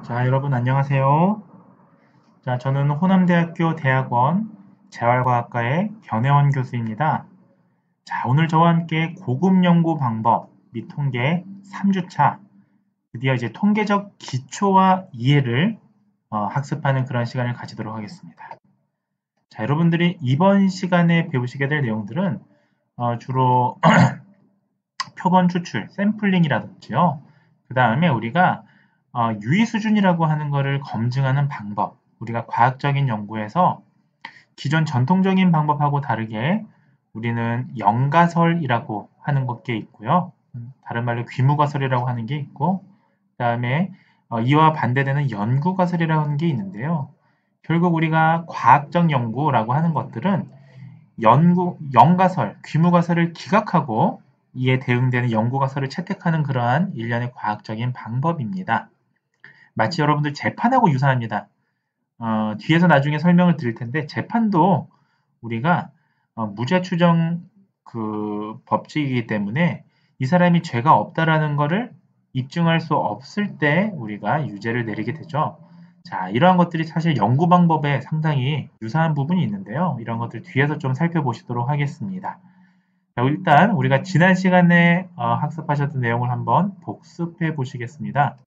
자, 여러분 안녕하세요. 자, 저는 호남대학교 대학원 재활과학과의 변혜원 교수입니다. 자, 오늘 저와 함께 고급 연구 방법 및 통계 3주차, 드디어 이제 통계적 기초와 이해를 학습하는 그런 시간을 가지도록 하겠습니다. 자, 여러분들이 이번 시간에 배우시게 될 내용들은 주로 표본 추출, 샘플링이라든지요. 그 다음에 우리가 유의 수준이라고 하는 것을 검증하는 방법, 우리가 과학적인 연구에서 기존 전통적인 방법하고 다르게 우리는 영가설이라고 하는 게 있고요. 다른 말로 귀무가설이라고 하는 게 있고, 그 다음에 이와 반대되는 연구가설이라고 하는 게 있는데요. 결국 우리가 과학적 연구라고 하는 것들은 영가설, 귀무가설을 기각하고 이에 대응되는 연구가설을 채택하는 그러한 일련의 과학적인 방법입니다. 마치 여러분들 재판하고 유사합니다. 뒤에서 나중에 설명을 드릴 텐데 재판도 우리가 무죄 추정 그 법칙이기 때문에 이 사람이 죄가 없다라는 것을 입증할 수 없을 때 우리가 유죄를 내리게 되죠. 자, 이러한 것들이 사실 연구 방법에 상당히 유사한 부분이 있는데요. 이런 것들 뒤에서 좀 살펴보시도록 하겠습니다. 자, 일단 우리가 지난 시간에 학습하셨던 내용을 한번 복습해 보시겠습니다.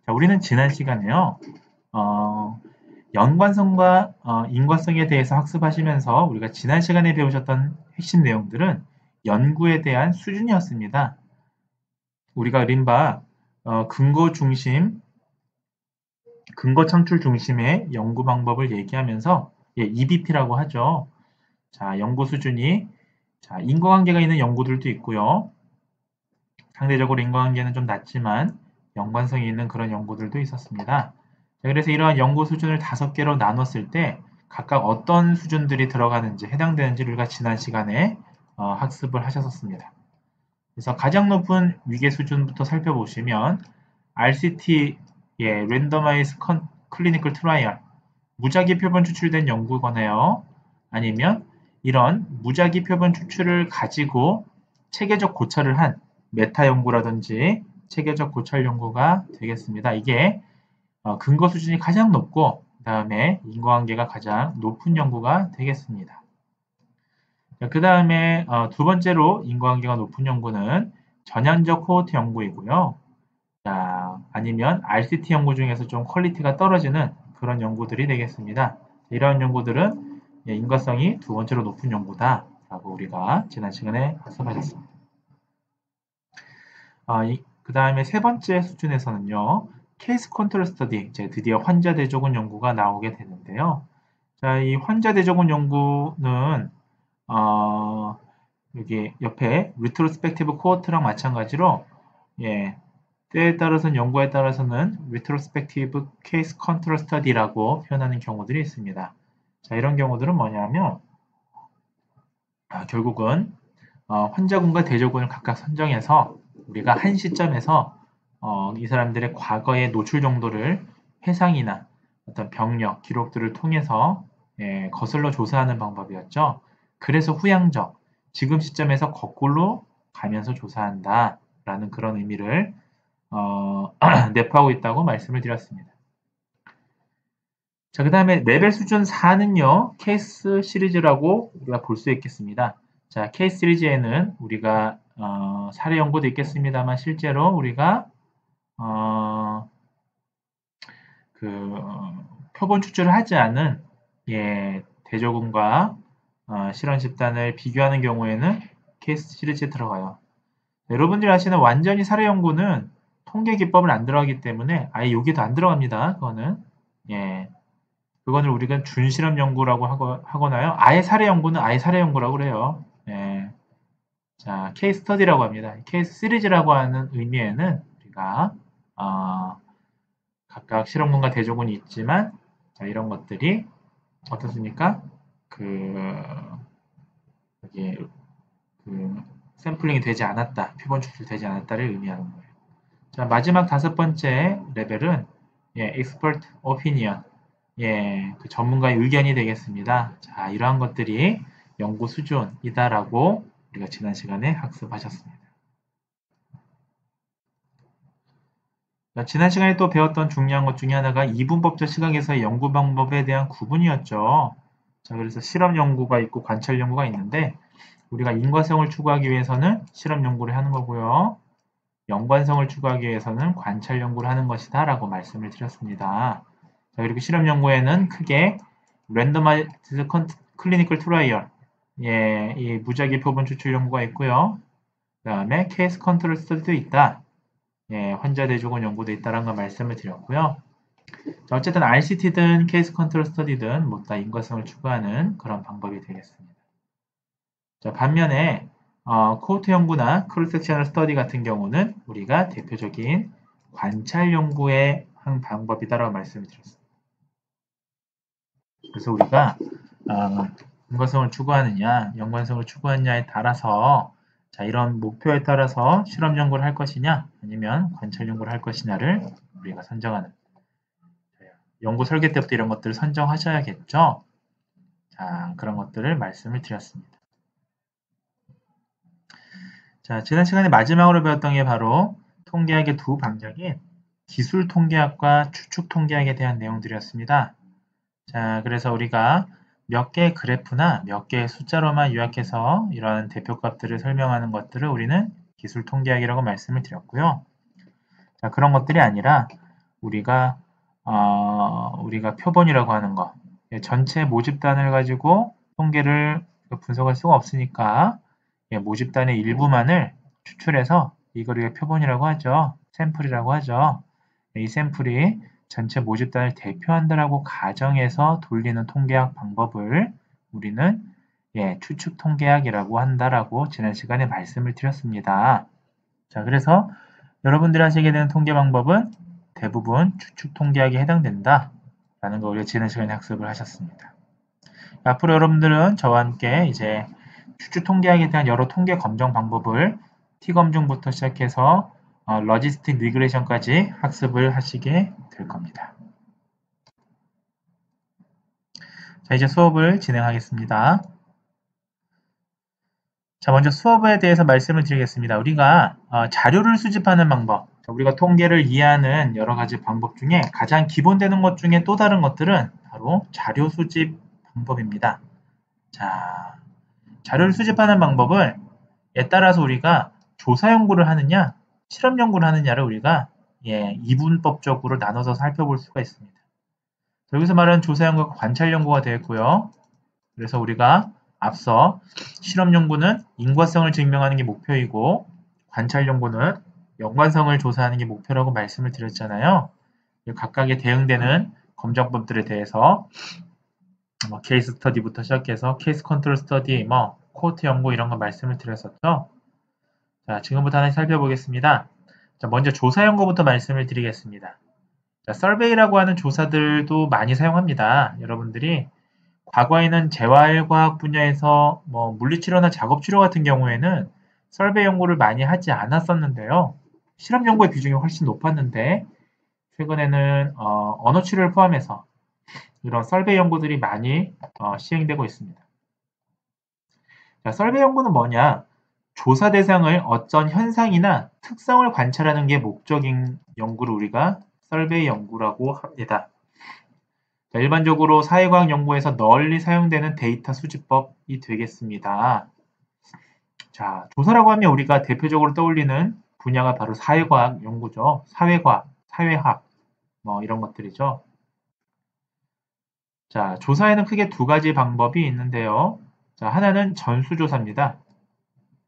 자, 우리는 지난 시간에요. 연관성과 인과성에 대해서 학습하시면서 우리가 지난 시간에 배우셨던 핵심 내용들은 연구에 대한 수준이었습니다. 우리가 이른바 근거 중심, 근거 창출 중심의 연구 방법을 얘기하면서 EBP라고 하죠. 자, 연구 수준이 인과관계가 있는 연구들도 있고요. 상대적으로 인과관계는 좀 낮지만 연관성이 있는 그런 연구들도 있었습니다. 그래서 이러한 연구 수준을 5개로 나눴을 때 각각 어떤 수준들이 들어가는지 해당되는지 우리가 지난 시간에 학습을 하셨습니다. 그래서 가장 높은 위계 수준부터 살펴보시면 RCT, Randomized Clinical Trial, 무작위 표본 추출된 연구거나요. 아니면 이런 무작위 표본 추출을 가지고 체계적 고찰을 한 메타 연구라든지 체계적 고찰 연구가 되겠습니다. 이게 근거 수준이 가장 높고 그 다음에 인과관계가 가장 높은 연구가 되겠습니다. 그 다음에 두 번째로 인과관계가 높은 연구는 전향적 코호트 연구이고요. 자, 아니면 RCT 연구 중에서 좀 퀄리티가 떨어지는 그런 연구들이 되겠습니다. 이러한 연구들은 인과성이 두 번째로 높은 연구다 라고 우리가 지난 시간에 학습하셨습니다. 그 다음에 세 번째 수준에서는요. 케이스 컨트롤 스터디, 이제 드디어 환자 대조군 연구가 나오게 되는데요. 자, 이 환자 대조군 연구는 여기 옆에 리트로스펙티브 코호트랑 마찬가지로 때에 따라서는 연구에 따라서는 리트로스펙티브 케이스 컨트롤 스터디라고 표현하는 경우들이 있습니다. 자, 이런 경우들은 뭐냐면 결국은 환자군과 대조군을 각각 선정해서 우리가 한 시점에서 이 사람들의 과거의 노출 정도를 해상이나 어떤 병력, 기록들을 통해서 거슬러 조사하는 방법이었죠. 그래서 후향적, 지금 시점에서 거꾸로 가면서 조사한다 라는 그런 의미를 내포하고 있다고 말씀을 드렸습니다. 자, 그 다음에 레벨 수준 4는요, 케이스 시리즈라고 우리가 볼 수 있겠습니다. 자, 케이스 시리즈에는 우리가 사례 연구도 있겠습니다만 실제로 우리가 표본 추출을 하지 않은 대조군과 실험 집단을 비교하는 경우에는 케이스 시리즈에 들어가요. 여러분들이 아시는 완전히 사례 연구는 통계 기법을 안 들어가기 때문에 아예 여기도 안 들어갑니다. 그거는 우리가 준실험 연구라고 하거나요. 아예 사례 연구는 아예 사례 연구라고 그래요. 자, 케이스 스터디라고 합니다. 케이스 시리즈라고 하는 의미에는 우리가 각각 실험군과 대조군이 있지만 자, 이런 것들이 어떻습니까? 여기 샘플링이 되지 않았다, 표본 추출되지 않았다를 의미하는 거예요. 자, 마지막 5번째 레벨은 expert opinion, 그 전문가의 의견이 되겠습니다. 자, 이러한 것들이 연구 수준이다라고 우리가 지난 시간에 학습하셨습니다. 지난 시간에 또 배웠던 중요한 것 중에 하나가 이분법적 시각에서의 연구 방법에 대한 구분이었죠. 자, 그래서 실험 연구가 있고 관찰 연구가 있는데 우리가 인과성을 추구하기 위해서는 실험 연구를 하는 거고요. 연관성을 추구하기 위해서는 관찰 연구를 하는 것이다 라고 말씀을 드렸습니다. 자, 그리고 실험 연구에는 크게 랜더마이즈 클리니컬 트라이얼, 예, 이 무작위 표본 추출 연구가 있고요. 그 다음에 케이스 컨트롤 스터디도 있다. 예, 환자 대조군 연구도 있다라는 걸 말씀을 드렸고요. 자, 어쨌든 RCT든 케이스 컨트롤 스터디든 뭐 다 인과성을 추구하는 그런 방법이 되겠습니다. 자, 반면에 코호트 연구나 크로스 섹셔널 스터디 같은 경우는 우리가 대표적인 관찰 연구의 한 방법이다라고 말씀을 드렸습니다. 그래서 우리가 인과성을 추구하느냐, 연관성을 추구하느냐에 따라서 자, 이런 목표에 따라서 실험 연구를 할 것이냐, 아니면 관찰 연구를 할 것이냐를 우리가 선정하는 연구 설계 때부터 이런 것들을 선정하셔야겠죠. 자, 그런 것들을 말씀을 드렸습니다. 자, 지난 시간에 마지막으로 배웠던 게 바로 통계학의 두 방정인 기술 통계학과 추측 통계학에 대한 내용들이었습니다. 자, 그래서 우리가 몇 개의 그래프나 몇 개의 숫자로만 요약해서 이러한 대표값들을 설명하는 것들을 우리는 기술 통계학이라고 말씀을 드렸고요. 자, 그런 것들이 아니라 우리가 표본이라고 하는 거, 전체 모집단을 가지고 통계를 분석할 수가 없으니까 모집단의 일부만을 추출해서 이걸 우리가 표본이라고 하죠. 샘플이라고 하죠. 이 샘플이 전체 모집단을 대표한다라고 가정해서 돌리는 통계학 방법을 우리는 추측 통계학이라고 한다라고 지난 시간에 말씀을 드렸습니다. 자, 그래서 여러분들이 하시게 되는 통계 방법은 대부분 추측 통계학에 해당된다 라는 걸 우리가 지난 시간에 학습을 하셨습니다. 앞으로 여러분들은 저와 함께 이제 추측 통계학에 대한 여러 통계 검정 방법을 T검증부터 시작해서 러지스틱 리그레이션까지 학습을 하시게 될 겁니다. 자, 이제 수업을 진행하겠습니다. 자, 먼저 수업에 대해서 말씀을 드리겠습니다. 우리가 자료를 수집하는 방법, 우리가 통계를 이해하는 여러 가지 방법 중에 가장 기본되는 것 중에 또 다른 것들은 바로 자료 수집 방법입니다. 자, 자료를 수집하는 방법을 따라서 우리가 조사 연구를 하느냐, 실험 연구를 하느냐를 우리가 이분법적으로 나눠서 살펴볼 수가 있습니다. 여기서 말하는 조사 연구가 관찰 연구가 되겠고요. 그래서 우리가 앞서 실험 연구는 인과성을 증명하는 게 목표이고 관찰 연구는 연관성을 조사하는 게 목표라고 말씀을 드렸잖아요. 각각에 대응되는 검정법들에 대해서 케이스 스터디부터 시작해서 케이스 컨트롤 스터디, 코호트 연구 이런 거 말씀을 드렸었죠. 자, 지금부터 하나씩 살펴보겠습니다. 자, 먼저 조사 연구부터 말씀을 드리겠습니다. 자, 서베이라고 하는 조사들도 많이 사용합니다. 여러분들이 과거에는 재활과학 분야에서 물리치료나 작업치료 같은 경우에는 서베이 연구를 많이 하지 않았었는데요. 실험 연구의 비중이 훨씬 높았는데 최근에는 언어치료를 포함해서 이런 서베이 연구들이 많이 시행되고 있습니다. 자, 서베이 연구는 뭐냐? 조사 대상을 어떤 현상이나 특성을 관찰하는 게 목적인 연구를 우리가 서베이 연구라고 합니다. 자, 일반적으로 사회과학 연구에서 널리 사용되는 데이터 수집법이 되겠습니다. 자, 조사라고 하면 우리가 대표적으로 떠올리는 분야가 바로 사회과학 연구죠. 사회과학, 사회학, 이런 것들이죠. 자, 조사에는 크게 두 가지 방법이 있는데요. 자, 하나는 전수조사입니다.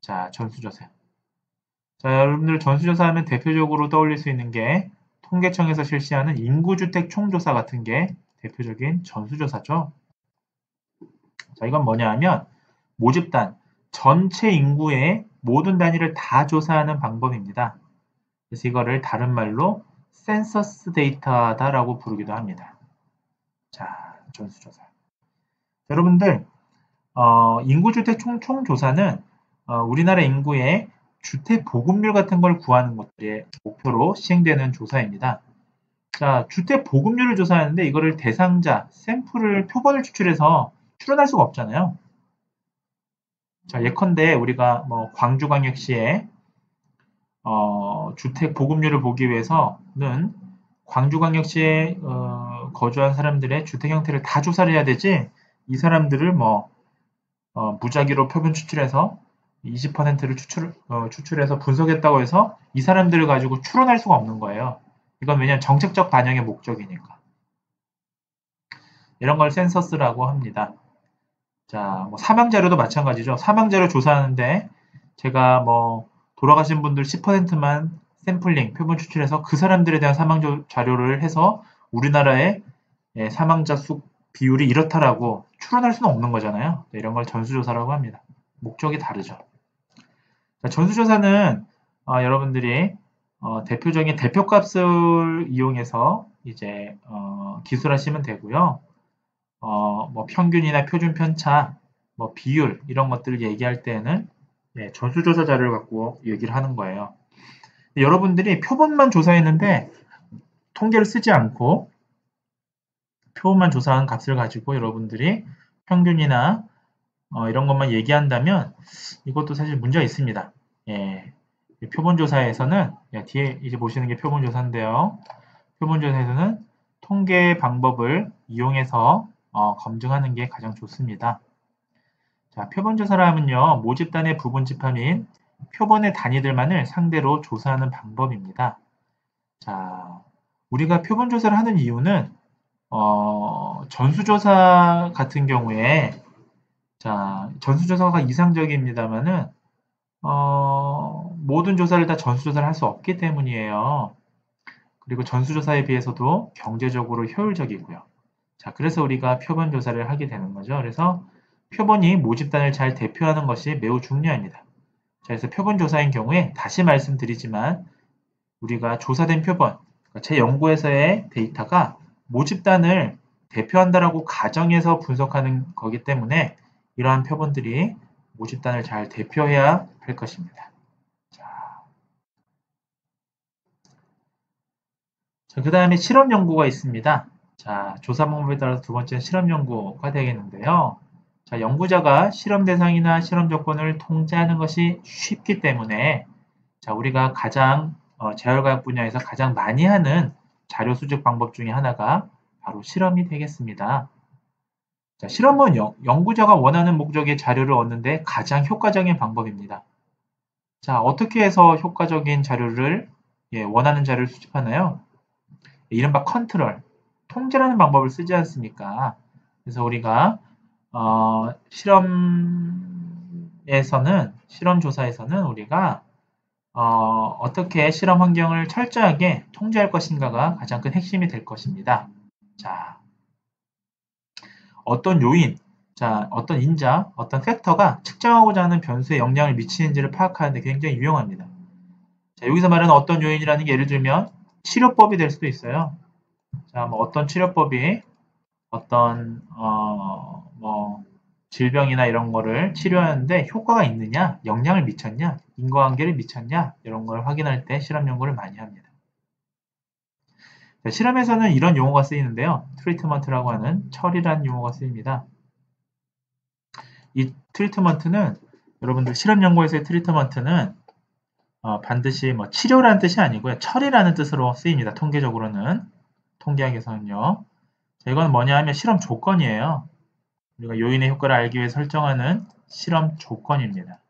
자, 전수조사. 자, 여러분들 전수조사하면 대표적으로 떠올릴 수 있는 게 통계청에서 실시하는 인구주택 총조사 같은 게 대표적인 전수조사죠. 자, 이건 뭐냐 하면 모집단, 전체 인구의 모든 단위를 다 조사하는 방법입니다. 그래서 이거를 다른 말로 센서스 데이터다라고 부르기도 합니다. 자, 전수조사. 여러분들 인구주택 총조사는 우리나라 인구의 주택 보급률 같은 걸 구하는 것들의 목표로 시행되는 조사입니다. 자, 주택 보급률을 조사하는데 이거를 대상자, 샘플을 표본을 추출해서 추론할 수가 없잖아요. 자, 예컨대 우리가 광주광역시에 주택 보급률을 보기 위해서는 광주광역시에 거주한 사람들의 주택 형태를 다 조사를 해야 되지, 이 사람들을 무작위로 표본 추출해서 20%를 추출해서 분석했다고 해서 이 사람들을 가지고 추론할 수가 없는 거예요. 이건 왜냐하면 정책적 반영의 목적이니까. 이런 걸 센서스라고 합니다. 자, 사망자료도 마찬가지죠. 사망자료 조사하는데 제가 돌아가신 분들 10%만 샘플링, 표본 추출해서 그 사람들에 대한 사망 자료를 해서 우리나라의 사망자 수 비율이 이렇다라고 추론할 수는 없는 거잖아요. 이런 걸 전수조사라고 합니다. 목적이 다르죠. 자, 전수조사는 여러분들이 대표적인 대표값을 이용해서 이제 기술하시면 되고요. 평균이나 표준 편차, 비율 이런 것들을 얘기할 때는 전수조사 자료를 갖고 얘기를 하는 거예요. 여러분들이 표본만 조사했는데 통계를 쓰지 않고 표본만 조사한 값을 가지고 여러분들이 평균이나 이런 것만 얘기한다면 이것도 사실 문제가 있습니다. 표본조사에서는 뒤에 이제 보시는 게 표본조사인데요. 표본조사에서는 통계 방법을 이용해서 검증하는 게 가장 좋습니다. 자, 표본조사라 하면요, 모집단의 부분 집합인 표본의 단위들만을 상대로 조사하는 방법입니다. 자, 우리가 표본조사를 하는 이유는 전수조사 같은 경우에, 자, 전수조사가 이상적입니다만은 모든 조사를 다 전수조사를 할 수 없기 때문이에요. 그리고 전수조사에 비해서도 경제적으로 효율적이고요. 자, 그래서 우리가 표본조사를 하게 되는 거죠. 그래서 표본이 모집단을 잘 대표하는 것이 매우 중요합니다. 자, 그래서 표본조사인 경우에 다시 말씀드리지만 우리가 조사된 표본, 제 연구에서의 데이터가 모집단을 대표한다라고 가정해서 분석하는 거기 때문에 이러한 표본들이 모집단을 잘 대표해야 할 것입니다. 자, 그 다음에 실험 연구가 있습니다. 자, 조사 방법에 따라서 두 번째는 실험 연구가 되겠는데요. 자, 연구자가 실험 대상이나 실험 조건을 통제하는 것이 쉽기 때문에 자, 우리가 가장 재활과학 분야에서 가장 많이 하는 자료 수집 방법 중에 하나가 바로 실험이 되겠습니다. 자, 실험은 연구자가 원하는 목적의 자료를 얻는데 가장 효과적인 방법입니다. 자, 어떻게 해서 효과적인 자료를 원하는 자료를 수집하나요? 이른바 컨트롤, 통제라는 방법을 쓰지 않습니까? 그래서 우리가 실험 조사에서는 우리가 어떻게 실험 환경을 철저하게 통제할 것인가가 가장 큰 핵심이 될 것입니다. 자, 어떤 요인, 자, 어떤 인자, 어떤 팩터가 측정하고자 하는 변수에 영향을 미치는지를 파악하는 데 굉장히 유용합니다. 자, 여기서 말하는 어떤 요인이라는 게 예를 들면 치료법이 될 수도 있어요. 자, 어떤 치료법이 어떤 질병이나 이런 거를 치료하는데 효과가 있느냐, 영향을 미쳤냐, 인과관계를 미쳤냐 이런 걸 확인할 때 실험 연구를 많이 합니다. 자, 실험에서는 이런 용어가 쓰이는데요. 트리트먼트라고 하는 처리라는 용어가 쓰입니다. 이 트리트먼트는 여러분들 실험 연구에서의 트리트먼트는 반드시 치료라는 뜻이 아니고요. 처리라는 뜻으로 쓰입니다. 통계적으로는. 통계학에서는요. 자, 이건 뭐냐 하면 실험 조건이에요. 우리가 요인의 효과를 알기 위해 설정하는 실험 조건입니다.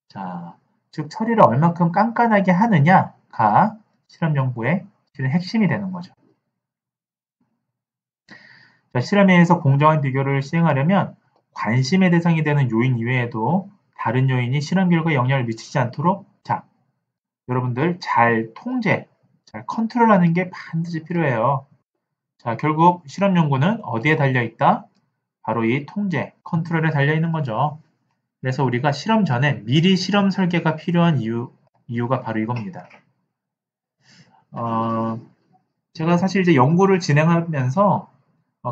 자, 즉 처리를 얼마큼 깐깐하게 하느냐가 실험 연구의 실은 핵심이 되는 거죠. 자, 실험에 의해서 공정한 비교를 시행하려면 관심의 대상이 되는 요인 이외에도 다른 요인이 실험 결과에 영향을 미치지 않도록 자, 여러분들 잘 통제, 잘 컨트롤하는 게 반드시 필요해요. 자, 결국 실험 연구는 어디에 달려 있다? 바로 이 통제, 컨트롤에 달려 있는 거죠. 그래서 우리가 실험 전에 미리 실험 설계가 필요한 이유가 바로 이겁니다. 제가 사실 이제 연구를 진행하면서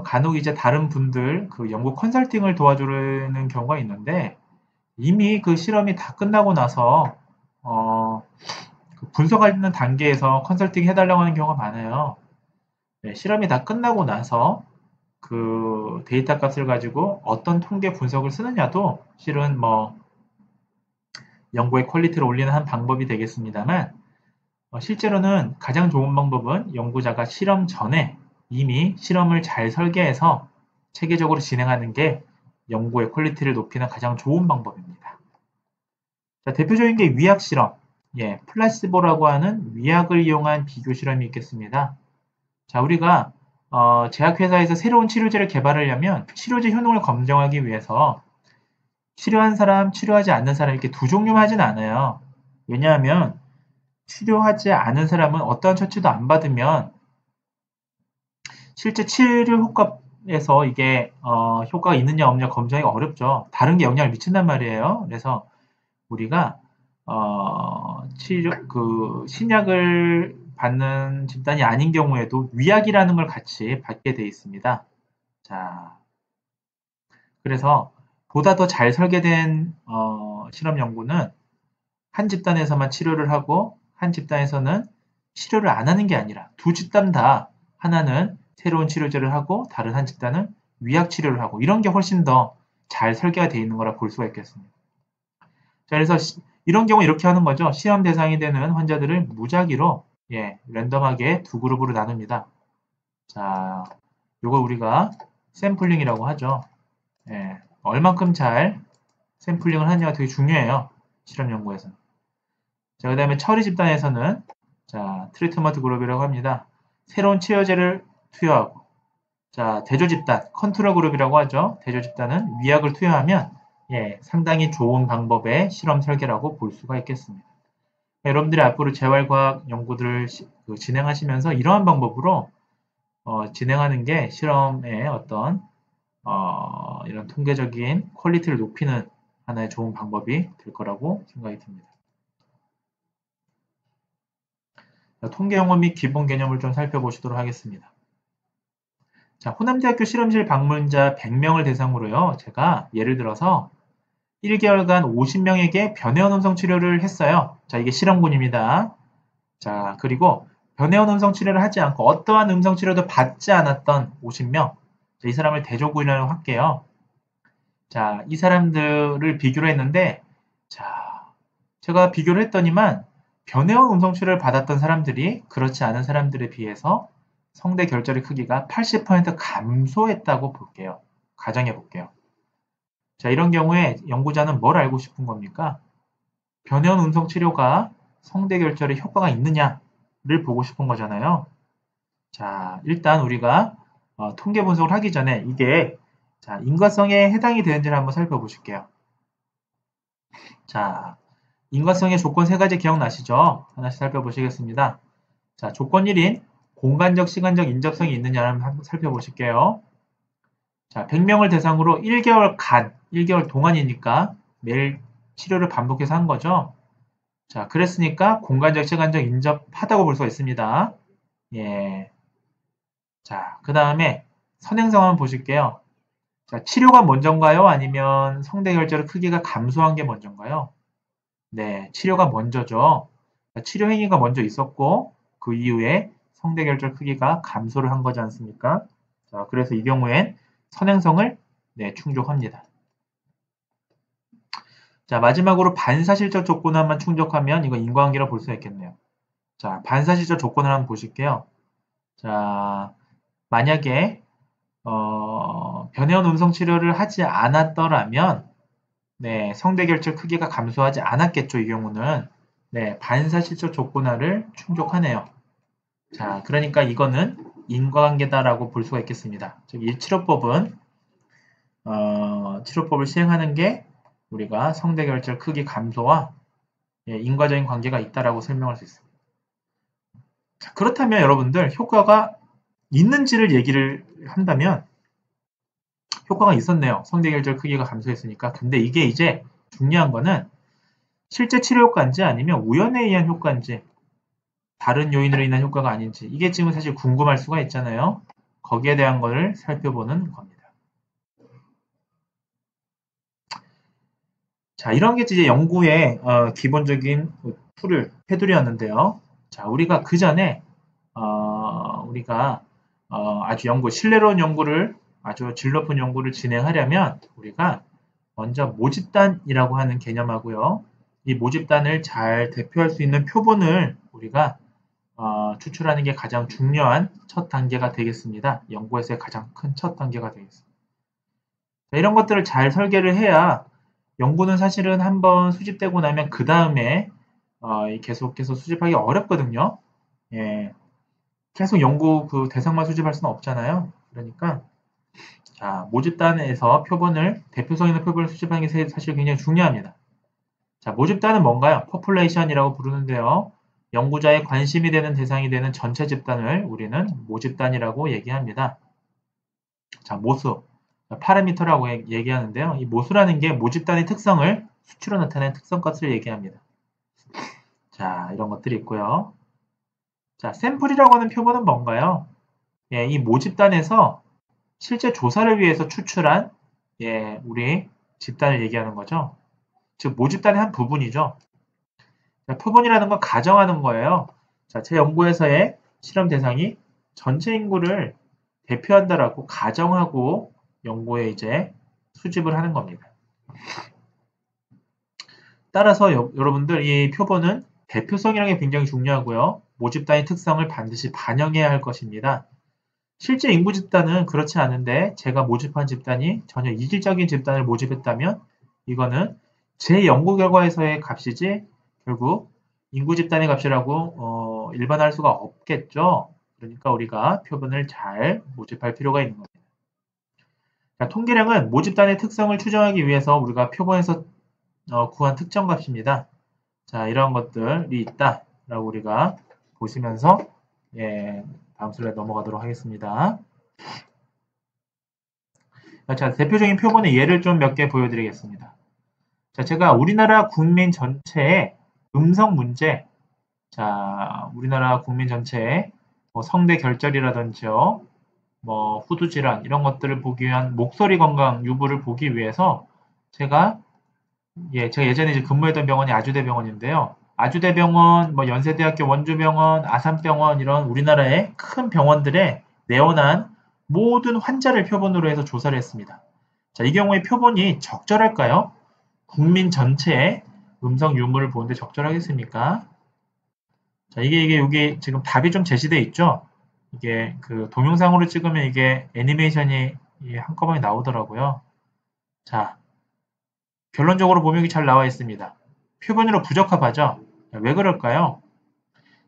간혹 이제 다른 분들 그 연구 컨설팅을 도와주는 경우가 있는데 이미 그 실험이 다 끝나고 나서 그 분석하는 단계에서 컨설팅 해달라고 하는 경우가 많아요. 네, 실험이 다 끝나고 나서 그 데이터 값을 가지고 어떤 통계 분석을 쓰느냐도 실은 연구의 퀄리티를 올리는 한 방법이 되겠습니다만 실제로는 가장 좋은 방법은 연구자가 실험 전에 이미 실험을 잘 설계해서 체계적으로 진행하는 게 연구의 퀄리티를 높이는 가장 좋은 방법입니다. 자, 대표적인 게 위약 실험, 플라시보라고 하는 위약을 이용한 비교 실험이 있겠습니다. 자, 우리가 제약회사에서 새로운 치료제를 개발하려면 치료제 효능을 검증하기 위해서 치료한 사람, 치료하지 않는 사람 이렇게 두 종류만 하진 않아요. 왜냐하면 치료하지 않은 사람은 어떠한 처치도 안 받으면 실제 치료 효과에서 이게 효과가 있느냐 없느냐 검증하기가 어렵죠. 다른 게 영향을 미친단 말이에요. 그래서 우리가 신약을 받는 집단이 아닌 경우에도 위약이라는 걸 같이 받게 돼 있습니다. 자, 그래서 보다 더 잘 설계된 실험 연구는 한 집단에서만 치료를 하고 한 집단에서는 치료를 안 하는 게 아니라 두 집단 다 하나는 새로운 치료제를 하고 다른 한 집단은 위약 치료를 하고 이런 게 훨씬 더 잘 설계가 되어 있는 거라 볼 수가 있겠습니다. 자, 그래서 이런 경우 이렇게 하는 거죠. 시험 대상이 되는 환자들을 무작위로 랜덤하게 두 그룹으로 나눕니다. 자, 요걸 우리가 샘플링이라고 하죠. 얼만큼 잘 샘플링을 하느냐가 되게 중요해요. 실험 연구에서는. 자, 그 다음에 처리 집단에서는 트리트먼트 그룹이라고 합니다. 새로운 치료제를 투여하고 자, 대조 집단, 컨트롤 그룹이라고 하죠. 대조 집단은 위약을 투여하면 상당히 좋은 방법의 실험 설계라고 볼 수가 있겠습니다. 여러분들이 앞으로 재활과학 연구들을 진행하시면서 이러한 방법으로 진행하는 게 실험의 어떤 이런 통계적인 퀄리티를 높이는 하나의 좋은 방법이 될 거라고 생각이 듭니다. 통계 용어 및 기본 개념을 좀 살펴보시도록 하겠습니다. 자, 호남대학교 실험실 방문자 100명을 대상으로요. 제가 예를 들어서 1개월간 50명에게 변회원 음성 치료를 했어요. 자, 이게 실험군입니다. 자, 그리고 변회원 음성 치료를 하지 않고 어떠한 음성 치료도 받지 않았던 50명. 자, 이 사람을 대조군이라고 할게요. 자, 이 사람들을 비교를 했는데, 자, 제가 비교를 했더니만 변회원 음성 치료를 받았던 사람들이 그렇지 않은 사람들에 비해서 성대 결절의 크기가 80% 감소했다고 볼게요. 가정해 볼게요. 자, 이런 경우에 연구자는 뭘 알고 싶은 겁니까? 변형 음성 치료가 성대 결절에 효과가 있느냐를 보고 싶은 거잖아요. 자, 일단 우리가 통계 분석을 하기 전에 이게 인과성에 해당이 되는지를 한번 살펴보실게요. 자, 인과성의 조건 세 가지 기억나시죠? 하나씩 살펴보시겠습니다. 자, 조건 1인 공간적, 시간적 인접성이 있느냐를 한번 살펴보실게요. 자, 100명을 대상으로 1개월 동안이니까 매일 치료를 반복해서 한 거죠. 자, 그랬으니까 공간적, 시간적 인접하다고 볼 수가 있습니다. 자, 그 다음에 선행성 한번 보실게요. 자, 치료가 먼저인가요? 아니면 성대 결절의 크기가 감소한 게 먼저인가요? 네, 치료가 먼저죠. 치료 행위가 먼저 있었고 그 이후에 성대 결절 크기가 감소를 한 거지 않습니까? 자, 그래서 이 경우엔 선행성을 충족합니다. 자, 마지막으로 반사실적 조건을 한번 충족하면 이거 인과관계로 볼 수가 있겠네요. 자, 반사실적 조건을 한번 보실게요. 자, 만약에 변형 음성 치료를 하지 않았더라면 성대 결절 크기가 감소하지 않았겠죠. 이 경우는 반사실적 조건화를 충족하네요. 자, 그러니까 이거는 인과관계다라고 볼 수가 있겠습니다. 즉, 이 치료법은 치료법을 시행하는 게 우리가 성대 결절 크기 감소와 인과적인 관계가 있다라고 설명할 수 있습니다. 자, 그렇다면 여러분들 효과가 있는지를 얘기를 한다면 효과가 있었네요. 성대 결절 크기가 감소했으니까. 근데 이게 이제 중요한 거는 실제 치료 효과인지 아니면 우연에 의한 효과인지 다른 요인으로 인한 효과가 아닌지 이게 지금 사실 궁금할 수가 있잖아요. 거기에 대한 거를 살펴보는 겁니다. 자, 이런 게 이제 연구의 기본적인 테두리였는데요. 자, 우리가 그 전에 우리가 아주 신뢰로운 연구를 아주 질 높은 연구를 진행하려면 우리가 먼저 모집단이라고 하는 개념하고요. 이 모집단을 잘 대표할 수 있는 표본을 우리가 추출하는 게 가장 중요한 첫 단계가 되겠습니다. 연구에서의 가장 큰 첫 단계가 되겠습니다. 자, 이런 것들을 잘 설계를 해야 연구는 사실은 한번 수집되고 나면 그 다음에 계속해서 수집하기 어렵거든요. 예, 계속 연구 그 대상만 수집할 수는 없잖아요. 그러니까 자, 모집단에서 표본을 대표성 있는 표본을 수집하는 게 사실 굉장히 중요합니다. 자, 모집단은 뭔가요? population이라고 부르는데요. 연구자의 관심이 되는 대상이 되는 전체 집단을 우리는 모집단이라고 얘기합니다. 자, 모수, 파라미터라고 얘기하는데요. 이 모수라는 게 모집단의 특성을 수치로 나타내는 특성값을 얘기합니다. 자, 이런 것들이 있고요. 자, 샘플이라고 하는 표본은 뭔가요? 예, 이 모집단에서 실제 조사를 위해서 추출한 우리 집단을 얘기하는 거죠. 즉 모집단의 한 부분이죠. 자, 표본이라는 건 가정하는 거예요. 자, 제 연구에서의 실험 대상이 전체 인구를 대표한다라고 가정하고 연구에 이제 수집을 하는 겁니다. 따라서 여러분들 이 표본은 대표성이라는 게 굉장히 중요하고요. 모집단의 특성을 반드시 반영해야 할 것입니다. 실제 인구 집단은 그렇지 않은데 제가 모집한 집단이 전혀 이질적인 집단을 모집했다면 이거는 제 연구 결과에서의 값이지 결국 인구 집단의 값이라고 일반화할 수가 없겠죠. 그러니까 우리가 표본을 잘 모집할 필요가 있는 겁니다. 자, 통계량은 모집단의 특성을 추정하기 위해서 우리가 표본에서 구한 특정 값입니다. 자, 이런 것들이 있다라고 우리가 보시면서 다음 슬라이드 넘어가도록 하겠습니다. 자, 대표적인 표본의 예를 좀 몇 개 보여드리겠습니다. 자, 제가 우리나라 국민 전체의 음성 문제, 자, 우리나라 국민 전체의 성대 결절이라든지요, 후두 질환 이런 것들을 보기 위한 목소리 건강 유부를 보기 위해서 제가 예전에 이제 근무했던 병원이 아주대병원인데요. 아주대병원, 연세대학교 원주병원, 아산병원 이런 우리나라의 큰 병원들에 내원한 모든 환자를 표본으로 해서 조사를 했습니다. 자, 이 경우에 표본이 적절할까요? 국민 전체의 음성 유무를 보는데 적절하겠습니까? 자, 이게 지금 답이 좀 제시되어 있죠? 이게 그 동영상으로 찍으면 이게 애니메이션이 한꺼번에 나오더라고요. 자, 결론적으로 보면 이게 잘 나와 있습니다. 표본으로 부적합하죠? 왜 그럴까요?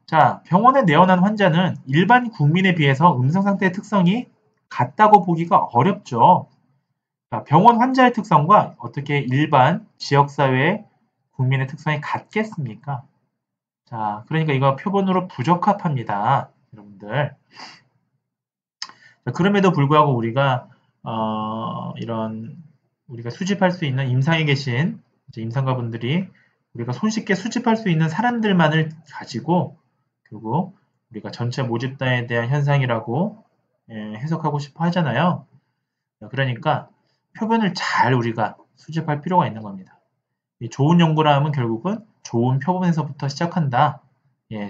자, 병원에 내원한 환자는 일반 국민에 비해서 음성 상태의 특성이 같다고 보기가 어렵죠. 자, 병원 환자의 특성과 어떻게 일반 지역사회 국민의 특성이 같겠습니까? 자, 그러니까 이거 표본으로 부적합합니다. 여러분들. 자, 그럼에도 불구하고 우리가 우리가 수집할 수 있는 임상에 계신 임상가분들이 우리가 손쉽게 수집할 수 있는 사람들만을 가지고 결국 우리가 전체 모집단에 대한 현상이라고 해석하고 싶어 하잖아요. 그러니까 표본을 잘 우리가 수집할 필요가 있는 겁니다. 좋은 연구라 하면 결국은 좋은 표본에서부터 시작한다.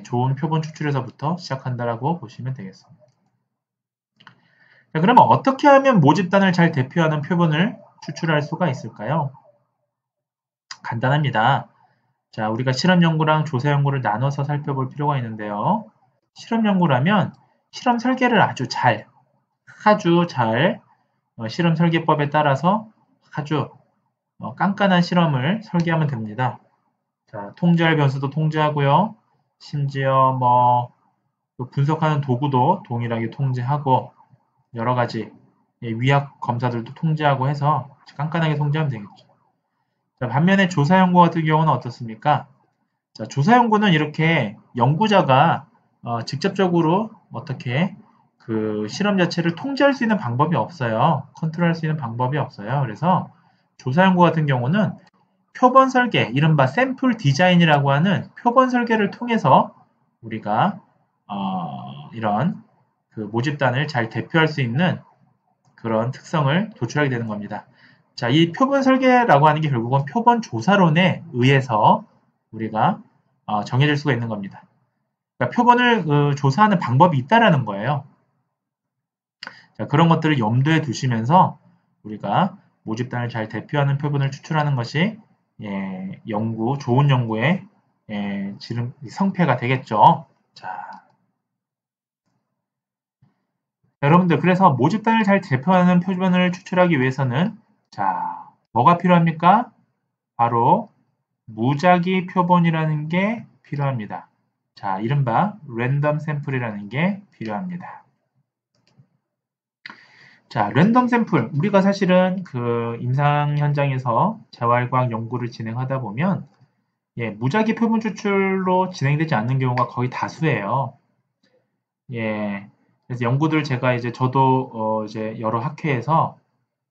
좋은 표본 추출에서부터 시작한다라고 보시면 되겠습니다. 자, 그러면 어떻게 하면 모집단을 잘 대표하는 표본을 추출할 수가 있을까요? 간단합니다. 자, 우리가 실험 연구랑 조사 연구를 나눠서 살펴볼 필요가 있는데요. 실험 연구라면 실험 설계를 아주 잘 실험 설계법에 따라서 아주 깐깐한 실험을 설계하면 됩니다. 자, 통제할 변수도 통제하고요. 심지어 분석하는 도구도 동일하게 통제하고 여러 가지 위약 검사들도 통제하고 해서 깐깐하게 통제하면 되겠죠. 자, 반면에 조사 연구 같은 경우는 어떻습니까? 자, 조사 연구는 이렇게 연구자가 직접적으로 어떻게 그 실험 자체를 통제할 수 있는 방법이 없어요. 컨트롤할 수 있는 방법이 없어요. 그래서 조사 연구 같은 경우는 표본 설계, 이른바 샘플 디자인이라고 하는 표본 설계를 통해서 우리가 이런 그 모집단을 잘 대표할 수 있는 그런 특성을 도출하게 되는 겁니다. 자, 이 표본 설계라고 하는 게 결국은 표본 조사론에 의해서 우리가 정해질 수가 있는 겁니다. 그러니까 표본을 조사하는 방법이 있다라는 거예요. 자, 그런 것들을 염두에 두시면서 우리가 모집단을 잘 대표하는 표본을 추출하는 것이 예, 좋은 연구의 성패가 되겠죠. 자, 여러분들 그래서 모집단을 잘 대표하는 표본을 추출하기 위해서는 자, 뭐가 필요합니까? 바로 무작위 표본이라는 게 필요합니다. 자, 이른바 랜덤 샘플이라는 게 필요합니다. 자, 랜덤 샘플. 우리가 사실은 그 임상 현장에서 재활과학 연구를 진행하다 보면 무작위 표본 추출로 진행되지 않는 경우가 거의 다수예요. 예. 그래서 연구들 제가 이제 저도 이제 여러 학회에서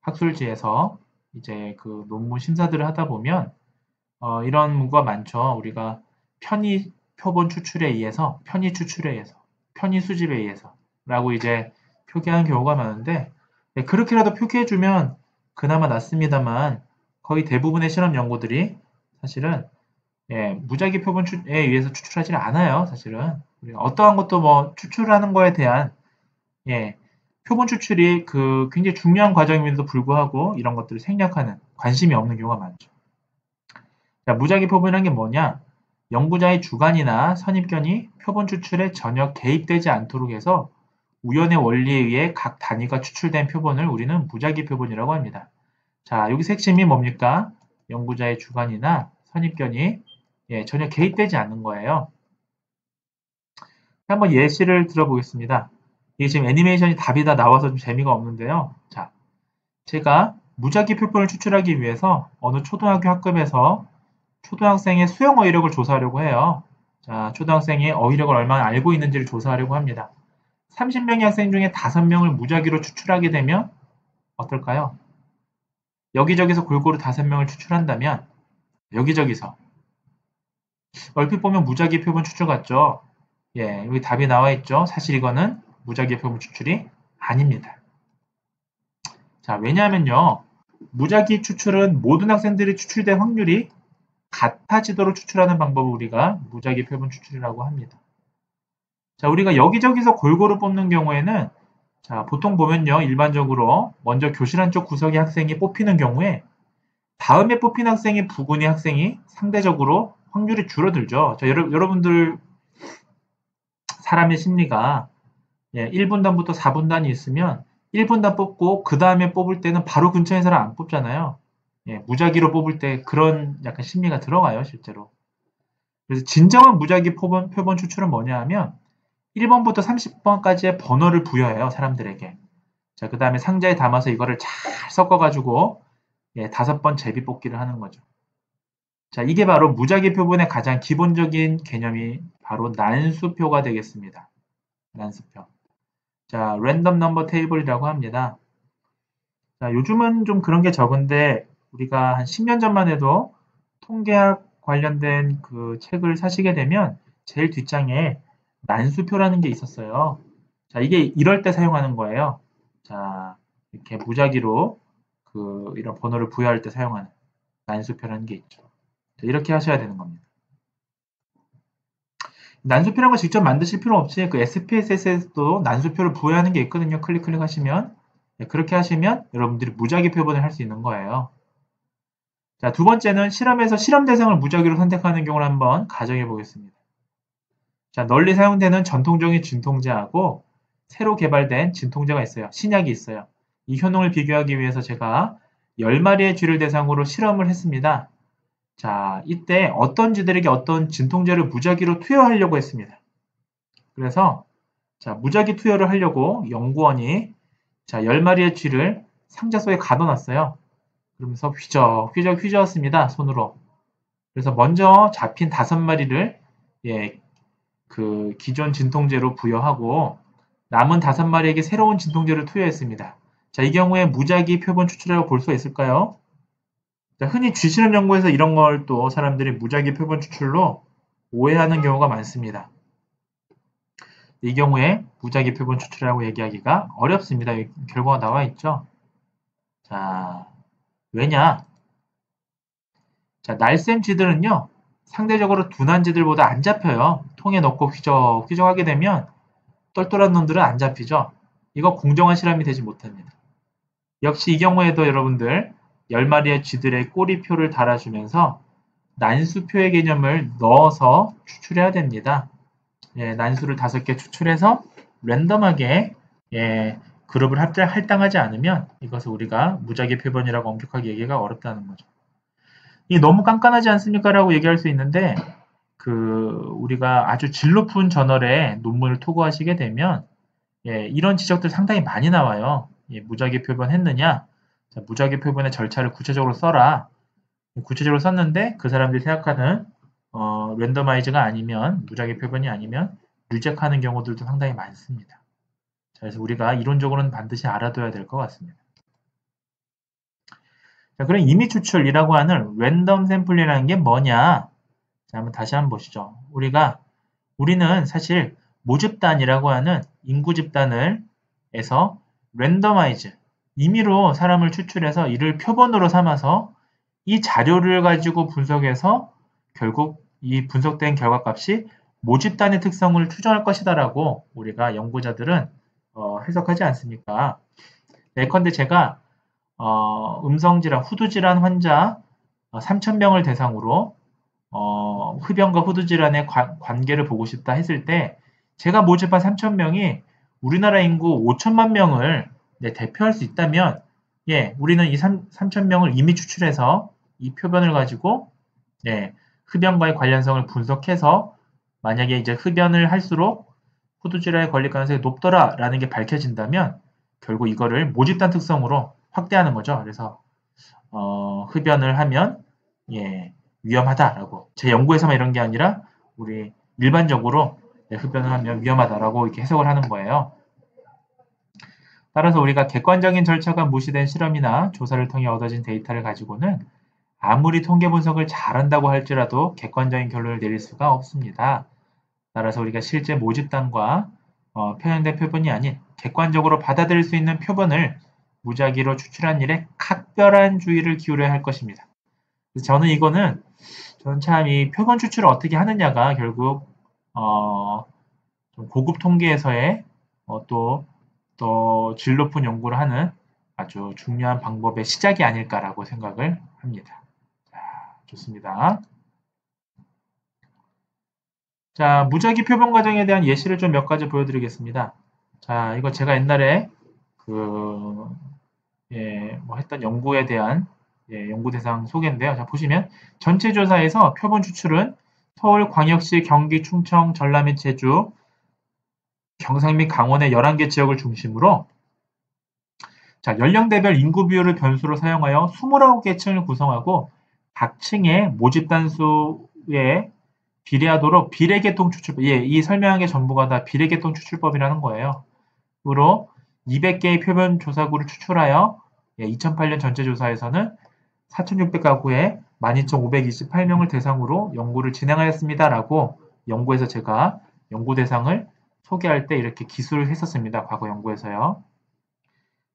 학술지에서 이제 그 논문 심사들을 하다 보면 이런 문구가 많죠. 우리가 편의 표본 추출에 의해서, 편의 추출에 의해서, 편의 수집에 의해서 라고 이제 표기하는 경우가 많은데 그렇게라도 표기해주면 그나마 낫습니다만 거의 대부분의 실험 연구들이 사실은 무작위 표본에 의해서 추출하지는 않아요. 사실은 우리가 어떠한 것도 뭐 추출하는 거에 대한 표본 추출이 그 굉장히 중요한 과정임에도 불구하고 이런 것들을 생략하는 관심이 없는 경우가 많죠. 자, 무작위 표본이라는 게 뭐냐? 연구자의 주관이나 선입견이 표본 추출에 전혀 개입되지 않도록 해서 우연의 원리에 의해 각 단위가 추출된 표본을 우리는 무작위 표본이라고 합니다. 자, 여기서 핵심이 뭡니까? 연구자의 주관이나 선입견이 전혀 개입되지 않는 거예요. 한번 예시를 들어보겠습니다. 이게 지금 애니메이션이 답이 다 나와서 좀 재미가 없는데요. 자, 제가 무작위 표본을 추출하기 위해서 어느 초등학교 학급에서 초등학생의 수영 어휘력을 조사하려고 해요. 자, 초등학생이 어휘력을 얼마나 알고 있는지를 조사하려고 합니다. 30명의 학생 중에 5명을 무작위로 추출하게 되면 어떨까요? 여기저기서 골고루 5명을 추출한다면 여기저기서 얼핏 보면 무작위 표본 추출 같죠? 여기 답이 나와 있죠? 사실 이거는 무작위 표본 추출이 아닙니다. 자, 왜냐하면요. 무작위 추출은 모든 학생들이 추출될 확률이 같아지도록 추출하는 방법을 우리가 무작위 표본 추출이라고 합니다. 자, 우리가 여기저기서 골고루 뽑는 경우에는 자, 보통 보면요. 일반적으로 먼저 교실 한쪽 구석의 학생이 뽑히는 경우에 다음에 뽑힌 학생의 부근의 학생이 상대적으로 확률이 줄어들죠. 자, 여러분들 사람의 심리가 1분단부터 4분단이 있으면 1분단 뽑고 그 다음에 뽑을 때는 바로 근처에 사람 안 뽑잖아요. 무작위로 뽑을 때 그런 약간 심리가 들어가요, 실제로. 그래서 진정한 무작위 표본 추출은 뭐냐 하면 1번부터 30번까지의 번호를 부여해요, 사람들에게. 자, 그 다음에 상자에 담아서 이거를 잘 섞어가지고 5번 제비 뽑기를 하는 거죠. 자, 이게 바로 무작위 표본의 가장 기본적인 개념이 바로 난수표가 되겠습니다. 난수표. 자, 랜덤 넘버 테이블이라고 합니다. 자, 요즘은 좀 그런 게 적은데 우리가 한 10년 전만 해도 통계학 관련된 그 책을 사시게 되면 제일 뒷장에 난수표라는 게 있었어요. 자, 이게 이럴 때 사용하는 거예요. 자, 이렇게 무작위로 이런 번호를 부여할 때 사용하는 난수표라는 게 있죠. 자, 이렇게 하셔야 되는 겁니다. 난수표라는 거 직접 만드실 필요 없이 그 SPSS에도 난수표를 부여하는 게 있거든요. 클릭하시면 그렇게 하시면 여러분들이 무작위 표본을 할 수 있는 거예요. 자, 두 번째는 실험에서 실험 대상을 무작위로 선택하는 경우를 한번 가정해 보겠습니다. 자, 널리 사용되는 전통적인 진통제하고 새로 개발된 진통제가 있어요. 신약이 있어요. 이 효능을 비교하기 위해서 제가 10마리의 쥐를 대상으로 실험을 했습니다. 자, 이때 어떤 쥐들에게 어떤 진통제를 무작위로 투여하려고 했습니다. 그래서 자, 무작위 투여를 하려고 연구원이 자, 10마리의 쥐를 상자 속에 가둬놨어요. 그러면서 휘적 휘저었습니다. 손으로. 그래서 먼저 잡힌 5마리를 그 기존 진통제로 부여하고 남은 5마리에게 새로운 진통제를 투여했습니다. 자, 이 경우에 무작위 표본 추출이라고 볼 수 있을까요? 자, 흔히 쥐실험 연구에서 이런 걸 또 사람들이 무작위 표본 추출로 오해하는 경우가 많습니다. 이 경우에 무작위 표본 추출이라고 얘기하기가 어렵습니다. 결과가 나와 있죠. 자, 왜냐? 자, 날쌘 쥐들은요, 상대적으로 둔한 쥐들보다 안 잡혀요. 통에 넣고 휘적휘적하게 되면 똘똘한 놈들은 안 잡히죠. 이거 공정한 실험이 되지 못합니다. 역시 이 경우에도 여러분들 10마리의 쥐들의 꼬리표를 달아주면서 난수표의 개념을 넣어서 추출해야 됩니다. 예, 난수를 5개 추출해서 랜덤하게 예, 그룹을 할당하지 않으면 이것을 우리가 무작위 표본이라고 엄격하게 얘기가 어렵다는 거죠. 이 너무 깐깐하지 않습니까? 라고 얘기할 수 있는데 우리가 아주 질 높은 저널에 논문을 토구하시게 되면 예, 이런 지적들 상당히 많이 나와요. 예, 무작위 표본했느냐? 자, 무작위 표본의 절차를 구체적으로 써라. 구체적으로 썼는데 그 사람들이 생각하는 랜더마이즈가 아니면 무작위 표본이 아니면 리젝하는 경우들도 상당히 많습니다. 자, 그래서 우리가 이론적으로는 반드시 알아둬야 될 것 같습니다. 자, 그럼 임의 추출이라고 하는 랜덤 샘플이라는 게 뭐냐? 자, 한번 다시 한번 보시죠. 우리는 사실 모집단이라고 하는 인구 집단을 해서 랜더마이즈, 임의로 사람을 추출해서 이를 표본으로 삼아서 이 자료를 가지고 분석해서 결국 이 분석된 결과값이 모집단의 특성을 추정할 것이다라고 우리가 연구자들은 해석하지 않습니까? 예컨대 제가 음성질환, 후두질환 환자 3,000명을 대상으로 흡연과 후두질환의 관계를 보고 싶다 했을 때 제가 모집한 3,000명이 우리나라 인구 5천만 명을 대표할 수 있다면 예, 우리는 이 3,000명을 이미 추출해서 이 표본을 가지고 흡연과의 관련성을 분석해서 만약에 이제 흡연을 할수록 후두질환에 걸릴 가능성이 높더라라는 게 밝혀진다면 결국 이거를 모집단 특성으로 확대하는 거죠. 그래서 흡연을 하면 위험하다라고 제 연구에서만 이런 게 아니라 우리 일반적으로 흡연을 하면 위험하다라고 이렇게 해석을 하는 거예요. 따라서 우리가 객관적인 절차가 무시된 실험이나 조사를 통해 얻어진 데이터를 가지고는 아무리 통계 분석을 잘한다고 할지라도 객관적인 결론을 내릴 수가 없습니다. 따라서 우리가 실제 모집단과 편향된 표본이 아닌 객관적으로 받아들일 수 있는 표본을 무작위로 추출한 일에 각별한 주의를 기울여야 할 것입니다. 그래서 저는 참 이 표본 추출을 어떻게 하느냐가 결국 좀 고급 통계에서의 또 질 높은 연구를 하는 아주 중요한 방법의 시작이 아닐까라고 생각을 합니다. 자, 좋습니다. 자, 무작위 표본 과정에 대한 예시를 좀 몇 가지 보여드리겠습니다. 자, 이거 제가 옛날에 했던 연구에 대한 연구 대상 소개인데요. 자, 보시면 전체 조사에서 표본 추출은 서울, 광역시, 경기, 충청, 전남 및 제주, 경상 및 강원의 11개 지역을 중심으로 자, 연령대별 인구 비율을 변수로 사용하여 29개 층을 구성하고 각 층의 모집단 수에 비례하도록 비례계통 추출법, 이 설명한 게 전부가 다 비례계통 추출법이라는 거예요. 으로 200개의 표본 조사구를 추출하여 2008년 전체 조사에서는 4,600가구에 12,528명을 대상으로 연구를 진행하였습니다. 라고 연구에서 제가 연구 대상을 소개할 때 이렇게 기술을 했었습니다. 과거 연구에서요.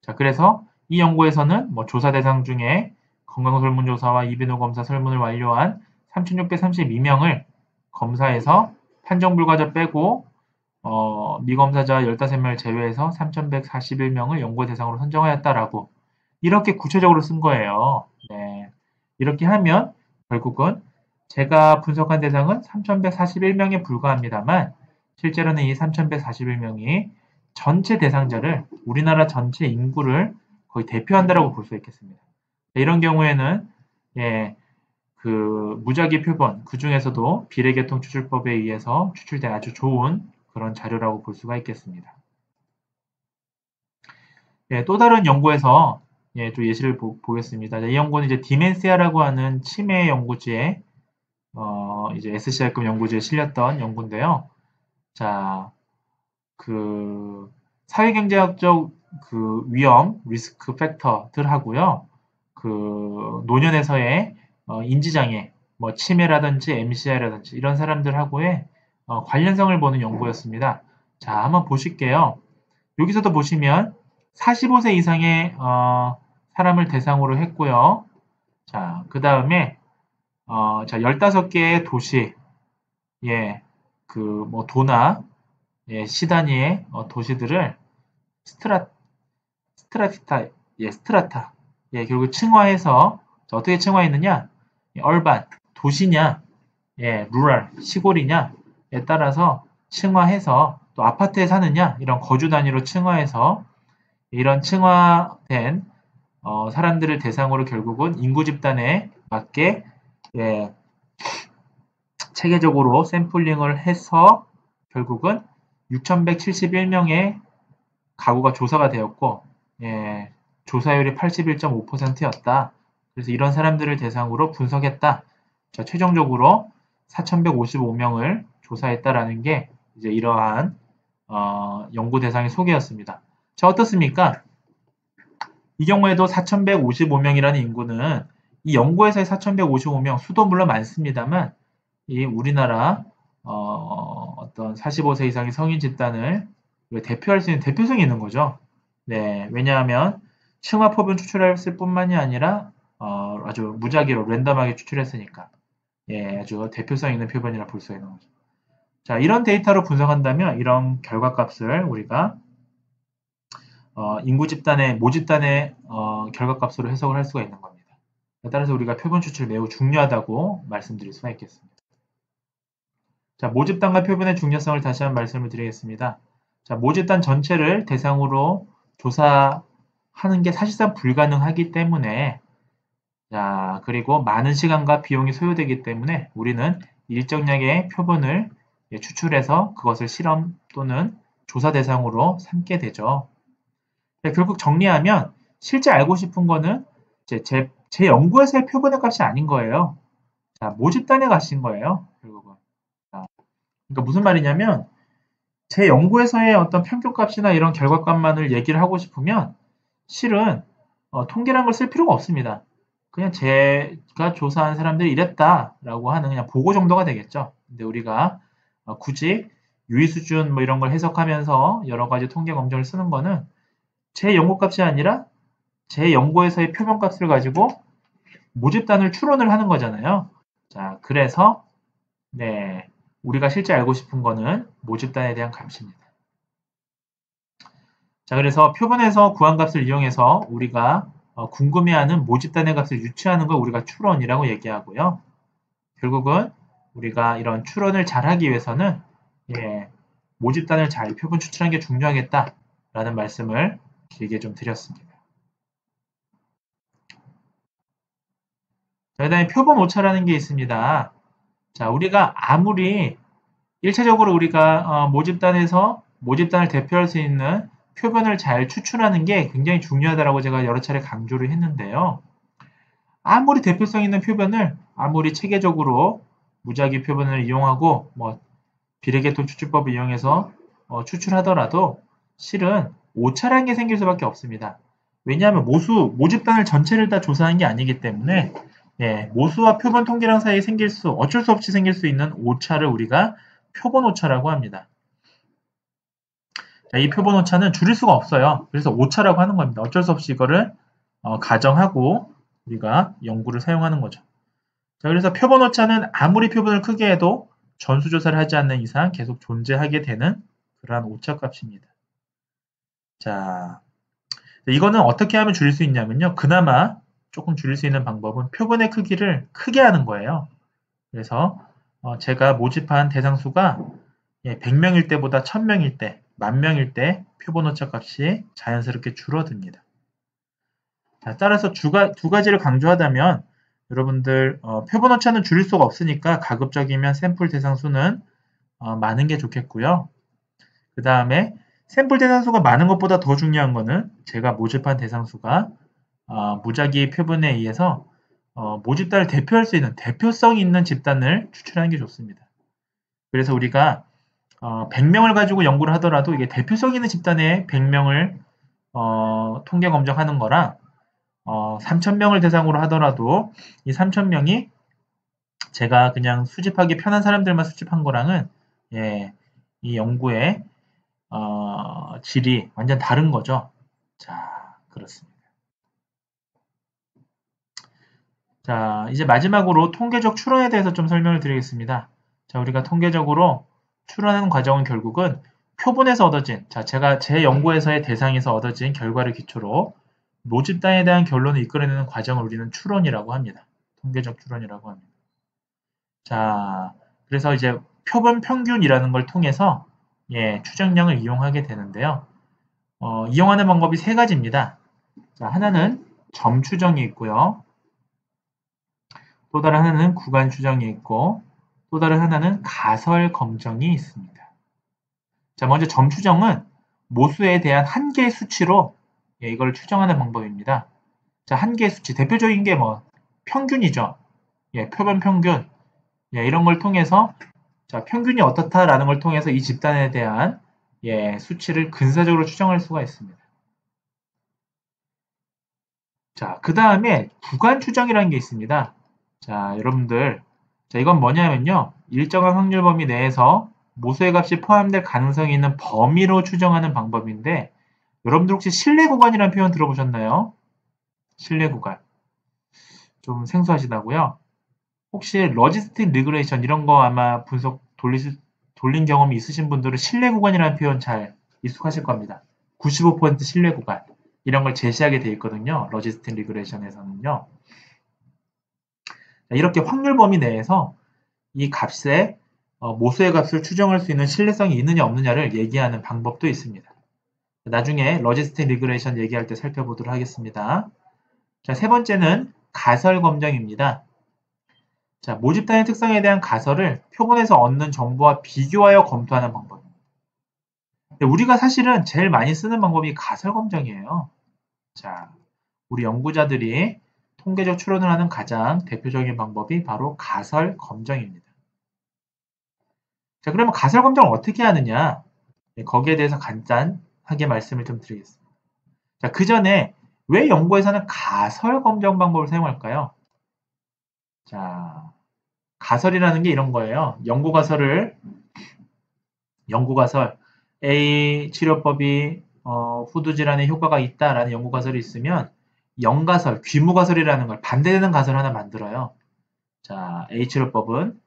자, 그래서 이 연구에서는 조사 대상 중에 건강설문조사와 이비인후 검사 설문을 완료한 3,632명을 검사해서 판정 불가자 빼고 미검사자 15명을 제외해서 3,141명을 연구 대상으로 선정하였다라고 이렇게 구체적으로 쓴 거예요. 네. 이렇게 하면 결국은 제가 분석한 대상은 3,141명에 불과합니다만 실제로는 이 3,141명이 전체 대상자를 우리나라 전체 인구를 거의 대표한다라고 볼 수 있겠습니다. 이런 경우에는 무작위 표본 그 중에서도 비례계통 추출법에 의해서 추출된 아주 좋은 그런 자료라고 볼 수가 있겠습니다. 또 다른 연구에서 또 예시를 보겠습니다. 이 연구는 이제 디멘시아라고 하는 치매 연구지에 이제 SCR급 연구지에 실렸던 연구인데요. 자, 사회경제학적 위험, 리스크 팩터들하고요. 노년에서의 인지장애, 치매라든지 MCI라든지 이런 사람들하고의 관련성을 보는 연구였습니다. 자, 한번 보실게요. 여기서도 보시면 45세 이상의 사람을 대상으로 했고요. 자, 그 다음에 자, 15개의 도시, 도나 시 단위의 도시들을 스트라타, 예, 결국 층화해서 자, 어떻게 층화했느냐? 얼반, 도시냐, 예, 루럴, 시골이냐에 따라서 층화해서 또 아파트에 사느냐 이런 거주 단위로 층화해서 이런 층화된 사람들을 대상으로 결국은 인구 집단에 맞게 예, 체계적으로 샘플링을 해서 결국은 6,171명의 가구가 조사가 되었고 예, 조사율이 81.5%였다. 그래서 이런 사람들을 대상으로 분석했다. 자, 최종적으로 4,155명을 조사했다라는 게 이제 이러한 연구 대상의 소개였습니다. 자, 어떻습니까? 이 경우에도 4,155명이라는 인구는 이 연구에서의 4,155명 수도 물론 많습니다만 이 우리나라 어떤 45세 이상의 성인 집단을 대표할 수 있는 대표성이 있는 거죠. 네, 왜냐하면 층화 표본 추출했을 뿐만이 아니라 아주 무작위로 랜덤하게 추출했으니까 예, 아주 대표성 있는 표본이라 볼 수 있는 거죠. 자, 이런 데이터로 분석한다면 이런 결과값을 우리가 인구 집단의 모집단의 결과값으로 해석을 할 수가 있는 겁니다. 따라서 우리가 표본 추출 매우 중요하다고 말씀드릴 수가 있겠습니다. 자, 모집단과 표본의 중요성을 다시 한번 말씀을 드리겠습니다. 자, 모집단 전체를 대상으로 조사하는 게 사실상 불가능하기 때문에 자, 그리고 많은 시간과 비용이 소요되기 때문에 우리는 일정량의 표본을 추출해서 그것을 실험 또는 조사 대상으로 삼게 되죠. 결국 정리하면 실제 알고 싶은 거는 제 연구에서의 표본의 값이 아닌 거예요. 자, 모집단의 값인 거예요. 결국은. 자, 그러니까 무슨 말이냐면 제 연구에서의 어떤 평균값이나 이런 결과값만을 얘기를 하고 싶으면 실은 통계라는 걸 쓸 필요가 없습니다. 그냥 제가 조사한 사람들이 이랬다라고 하는 그냥 보고 정도가 되겠죠. 근데 우리가 굳이 유의 수준 뭐 이런 걸 해석하면서 여러 가지 통계 검정을 쓰는 거는 제 연구값이 아니라 제 연구에서의 표본값을 가지고 모집단을 추론을 하는 거잖아요. 자, 그래서 네, 우리가 실제 알고 싶은 거는 모집단에 대한 값입니다. 자, 그래서 표본에서 구한 값을 이용해서 우리가 궁금해하는 모집단의 값을 유추하는 걸 우리가 추론이라고 얘기하고요. 결국은 우리가 이런 추론을 잘하기 위해서는 예, 모집단을 잘 표본 추출하는 게 중요하겠다라는 말씀을 길게 좀 드렸습니다. 자, 그 다음에 표본 오차라는 게 있습니다. 자, 우리가 아무리 1차적으로 우리가 모집단에서 모집단을 대표할 수 있는 표본을 잘 추출하는 게 굉장히 중요하다고 제가 여러 차례 강조를 했는데요. 아무리 대표성 있는 표본을 아무리 체계적으로 무작위 표본을 이용하고 뭐 비례계통 추출법을 이용해서 추출하더라도 실은 오차라는 게 생길 수밖에 없습니다. 왜냐하면 모집단을 전체를 다 조사한 게 아니기 때문에 예, 모수와 표본 통계량 사이에 어쩔 수 없이 생길 수 있는 오차를 우리가 표본 오차라고 합니다. 자, 이 표본 오차는 줄일 수가 없어요. 그래서 오차라고 하는 겁니다. 어쩔 수 없이 이거를 가정하고 우리가 연구를 사용하는 거죠. 자, 그래서 표본 오차는 아무리 표본을 크게 해도 전수조사를 하지 않는 이상 계속 존재하게 되는 그러한 오차 값입니다. 자, 이거는 어떻게 하면 줄일 수 있냐면요. 그나마 조금 줄일 수 있는 방법은 표본의 크기를 크게 하는 거예요. 그래서 제가 모집한 대상 수가 100명일 때보다 1000명일 때, 10,000명일 때 표본 오차 값이 자연스럽게 줄어듭니다. 자, 따라서 두 가지를 강조하자면 여러분들 표본 오차는 줄일 수가 없으니까 가급적이면 샘플 대상 수는 많은 게 좋겠고요. 그 다음에 샘플 대상 수가 많은 것보다 더 중요한 거는 제가 모집한 대상 수가 무작위 표본에 의해서 모집단을 대표할 수 있는 대표성 있는 집단을 추출하는 게 좋습니다. 그래서 우리가 100명을 가지고 연구를 하더라도 이게 대표성 있는 집단의 100명을 통계 검정하는 거랑 3,000명을 대상으로 하더라도 이 3,000명이 제가 그냥 수집하기 편한 사람들만 수집한 거랑은 예, 이 연구의 질이 완전 다른 거죠. 자, 그렇습니다. 자, 이제 마지막으로 통계적 추론에 대해서 좀 설명을 드리겠습니다. 자, 우리가 통계적으로 추론하는 과정은 결국은 표본에서 얻어진, 자, 제가 제 연구에서의 대상에서 얻어진 결과를 기초로 모집단에 대한 결론을 이끌어내는 과정을 우리는 추론이라고 합니다. 통계적 추론이라고 합니다. 자, 그래서 이제 표본 평균이라는 걸 통해서 추정량을 이용하게 되는데요. 이용하는 방법이 세 가지입니다. 자, 하나는 점 추정이 있고요. 또 다른 하나는 구간 추정이 있고, 또 다른 하나는 가설 검정이 있습니다. 자, 먼저 점 추정은 모수에 대한 한 개의 수치로 이걸 추정하는 방법입니다. 자, 한 개의 수치, 대표적인 게 뭐 평균이죠. 표본 평균. 이런 걸 통해서 자, 평균이 어떻다라는 걸 통해서 이 집단에 대한 수치를 근사적으로 추정할 수가 있습니다. 자, 그 다음에 구간 추정이라는 게 있습니다. 자, 여러분들, 자, 이건 뭐냐면요. 일정한 확률 범위 내에서 모수의 값이 포함될 가능성이 있는 범위로 추정하는 방법인데, 여러분들 혹시 신뢰 구간이라는 표현 들어보셨나요? 신뢰 구간. 좀 생소하시다고요? 혹시 러지스틱 리그레이션 이런 거 아마 분석 돌린 경험이 있으신 분들은 신뢰 구간이라는 표현 잘 익숙하실 겁니다. 95% 신뢰 구간. 이런 걸 제시하게 되어 있거든요. 러지스틱 리그레이션에서는요. 이렇게 확률 범위 내에서 이 값의 모수의 값을 추정할 수 있는 신뢰성이 있느냐 없느냐를 얘기하는 방법도 있습니다. 나중에 러지스틱 리그레이션 얘기할 때 살펴보도록 하겠습니다. 자, 세 번째는 가설 검정입니다. 자, 모집단의 특성에 대한 가설을 표본에서 얻는 정보와 비교하여 검토하는 방법입니다. 우리가 사실은 제일 많이 쓰는 방법이 가설 검정이에요. 자, 우리 연구자들이 통계적 추론을 하는 가장 대표적인 방법이 바로 가설 검정입니다. 자, 그러면 가설 검정을 어떻게 하느냐? 거기에 대해서 간단하게 말씀을 좀 드리겠습니다. 자, 그 전에 왜 연구에서는 가설 검정 방법을 사용할까요? 자, 가설이라는 게 이런 거예요. 연구 가설 A 치료법이 후두 질환에 효과가 있다라는 연구 가설이 있으면 영가설, 귀무가설이라는 걸 반대되는 가설 하나 만들어요. 자, A 치료법은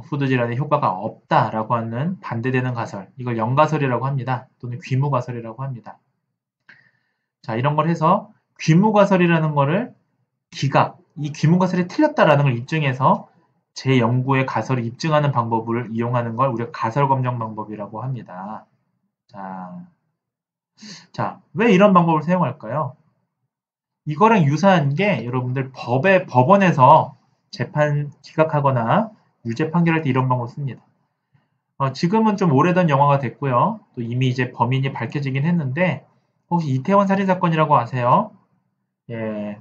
후두 질환에 효과가 없다라고 하는 반대되는 가설, 이걸 영가설이라고 합니다. 또는 귀무가설이라고 합니다. 자, 이런 걸 해서 귀무가설이라는 거를 이 귀무가설이 틀렸다라는 걸 입증해서 제 연구의 가설을 입증하는 방법을 이용하는 걸 우리가 가설 검정 방법이라고 합니다. 자, 왜 이런 방법을 사용할까요? 이거랑 유사한 게 여러분들 법원에서 재판 기각하거나 유죄 판결할 때 이런 방법 씁니다. 지금은 좀 오래된 영화가 됐고요. 또 이미 이제 범인이 밝혀지긴 했는데 혹시 이태원 살인사건이라고 아세요? 예,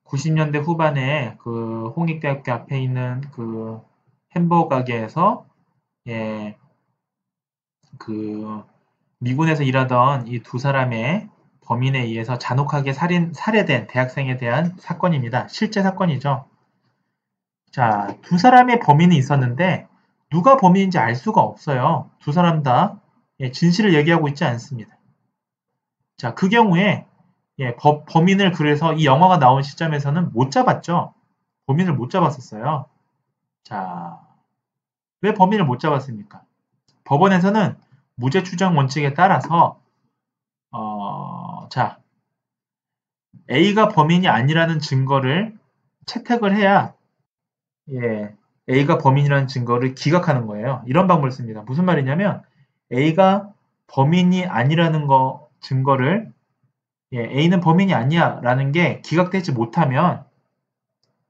90년대 후반에 그 홍익대학교 앞에 있는 그 햄버거 가게에서 그 미군에서 일하던 이 두 사람의 범인에 의해서 잔혹하게 살해된 대학생에 대한 사건입니다. 실제 사건이죠. 자, 두 사람의 범인이 있었는데 누가 범인인지 알 수가 없어요. 두 사람 다 진실을 얘기하고 있지 않습니다. 자, 그 경우에 범인을 그래서 이 영화가 나온 시점에서는 못 잡았죠. 범인을 못 잡았었어요. 자, 왜 범인을 못 잡았습니까? 법원에서는 무죄 추정 원칙에 따라서 자, A가 범인이 아니라는 증거를 채택을 해야 A가 범인이라는 증거를 기각하는 거예요. 이런 방법을 씁니다. 무슨 말이냐면 A가 범인이 아니라는 증거를 A는 범인이 아니야 라는 게 기각되지 못하면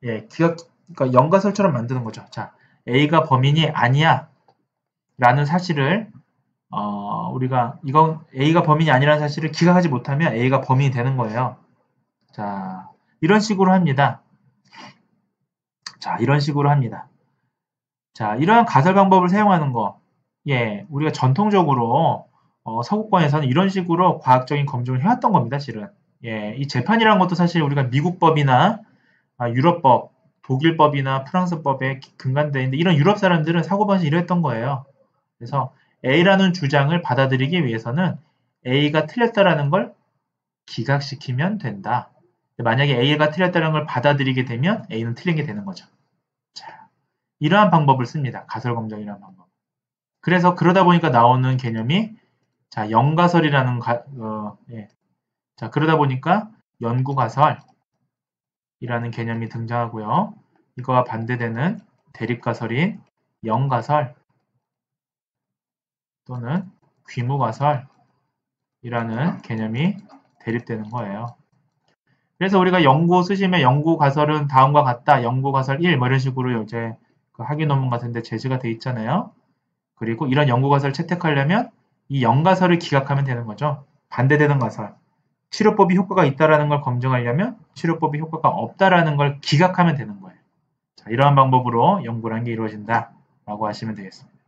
그러니까 연가설처럼 만드는 거죠. 자, A가 범인이 아니야 라는 사실을 우리가 이건 A가 범인이 아니라는 사실을 기각하지 못하면 A가 범인이 되는 거예요. 자, 이런 식으로 합니다. 자, 이런 식으로 합니다. 자, 이러한 가설 방법을 사용하는 거, 우리가 전통적으로 서구권에서는 이런 식으로 과학적인 검증을 해왔던 겁니다, 실은. 이 재판이라는 것도 사실 우리가 미국법이나 유럽법, 독일법이나 프랑스법에 근간되어 있는데 이런 유럽 사람들은 사고방식이 이랬던 거예요. 그래서 A라는 주장을 받아들이기 위해서는 A가 틀렸다라는 걸 기각시키면 된다. 만약에 A가 틀렸다는 걸 받아들이게 되면 A는 틀린 게 되는 거죠. 자, 이러한 방법을 씁니다. 가설검정이라는 방법. 그래서 그러다 보니까 나오는 개념이 자, 영가설이라는 자, 그러다 보니까 연구가설이라는 개념이 등장하고요. 이거와 반대되는 대립가설인 영가설 또는 귀무가설이라는 개념이 대립되는 거예요. 그래서 우리가 연구 쓰시면 연구가설은 다음과 같다. 연구가설 1, 뭐 이런 식으로 이제 그 학위 논문 같은데 제시가 돼 있잖아요. 그리고 이런 연구가설을 채택하려면 이 영가설을 기각하면 되는 거죠. 반대되는 가설. 치료법이 효과가 있다라는 걸 검증하려면 치료법이 효과가 없다라는 걸 기각하면 되는 거예요. 자, 이러한 방법으로 연구라는 게 이루어진다라고 하시면 되겠습니다.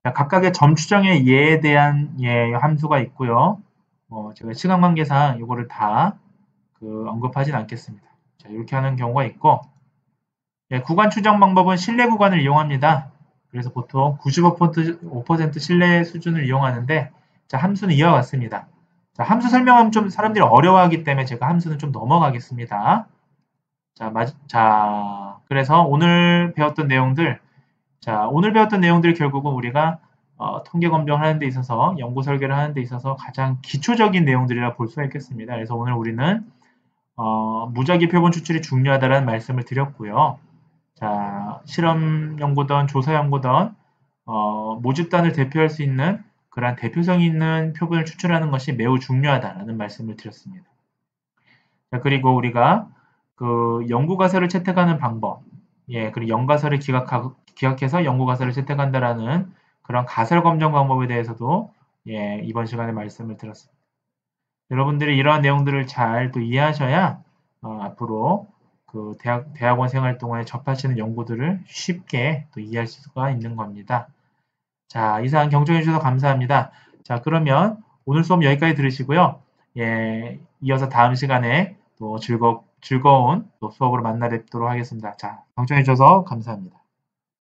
자, 각각의 점 추정의 예에 대한 함수가 있고요. 제가 시간 관계상 이거를 다 언급하진 않겠습니다. 자, 이렇게 하는 경우가 있고, 구간 추정 방법은 신뢰 구간을 이용합니다. 그래서 보통 95% 신뢰 수준을 이용하는데, 자, 함수는 이와 같습니다. 자, 함수 설명하면 좀 사람들이 어려워하기 때문에 제가 함수는 좀 넘어가겠습니다. 자, 그래서 오늘 배웠던 내용들, 결국은 우리가 통계 검정하는 데 있어서 연구 설계를 하는 데 있어서 가장 기초적인 내용들이라 볼 수가 있겠습니다. 그래서 오늘 우리는 무작위 표본 추출이 중요하다는 말씀을 드렸고요. 자, 실험 연구든 조사 연구든 모집단을 대표할 수 있는 그러한 대표성 있는 표본을 추출하는 것이 매우 중요하다는 말씀을 드렸습니다. 자, 그리고 우리가 그 연구가설을 채택하는 방법, 그리고 연가설을 기각해서 연구가설을 채택한다라는 그런 가설 검정 방법에 대해서도 이번 시간에 말씀을 드렸습니다. 여러분들이 이러한 내용들을 잘 또 이해하셔야 앞으로 그 대학원 생활 동안에 접하시는 연구들을 쉽게 또 이해할 수가 있는 겁니다. 자, 이상 경청해 주셔서 감사합니다. 자, 그러면 오늘 수업 여기까지 들으시고요. 이어서 다음 시간에 또 즐거운 또 수업으로 만나 뵙도록 하겠습니다. 자, 경청해 주셔서 감사합니다.